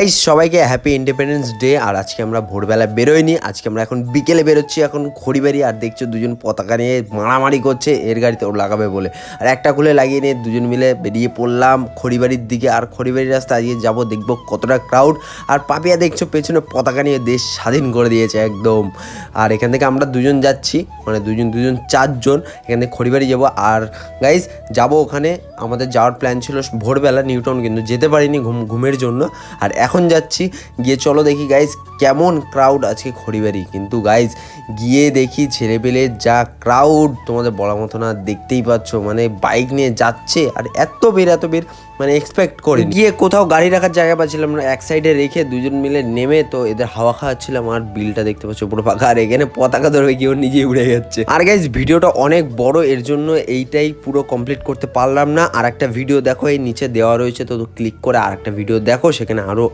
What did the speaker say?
Guys সবাইকে happy independence day. আর আজকে আমরা ভোরবেলা বেরোইনি, আজকে আমরা এখন বিকেলে বেরোচ্ছি, এখন খড়িবাড়ি। আর দেখছো দুজন পতাকা নিয়ে মারামারি করছে, এর গাড়িতে ও লাগাবে বলে। আর একটা খুলে লাগিয়ে নিয়ে দুজন মিলে বেরিয়ে পড়লাম খড়িবাড়ির দিকে। আর খড়িবাড়ির রাস্তা আজকে যাবো, দেখবো কতটা ক্রাউড। আর পাপিয়া দেখছো পেছনে পতাকা নিয়ে দেশ স্বাধীন করে দিয়েছে একদম। আর এখান থেকে আমরা দুজন যাচ্ছি, মানে দুজন চারজন এখান থেকে খড়িবাড়ি যাবো। আর গাইস যাবো ওখানে, আমাদের যাওয়ার প্ল্যান ছিল ভোরবেলা নিউটাউন, কিন্তু যেতে পারিনি ঘুমের জন্য। আর এখন যাচ্ছি, গিয়ে চলো দেখি গাইজ কেমন ক্রাউড আজকে খড়িবাড়ি। কিন্তু গাইজ গিয়ে দেখি ছেলেপেলে যা ক্রাউড তোমাদের বলার মতো না, দেখতেই পাচ্ছ। মানে বাইক নিয়ে যাচ্ছে আর এত ভিড় মানে এক্সপেক্ট করি। গিয়ে কোথাও গাড়ি রাখার জায়গা পাচ্ছিলাম না, এক সাইডে রেখে দুজন মিলে নেমে তো এদের হাওয়া খাওয়াচ্ছিলাম। আর বিলটা দেখতে পাচ্ছ পুরো ফাঁকা, আর এখানে পতাকা ধরবে গিয়ে নিজেই উড়ে যাচ্ছে। আর গাইজ ভিডিওটা অনেক বড়, এর জন্য এইটাই পুরো কমপ্লিট করতে পারলাম না। আর একটা ভিডিও দেখো এই নিচে দেওয়া রয়েছে, তো ক্লিক করে আর একটা ভিডিও দেখো, সেখানে আরো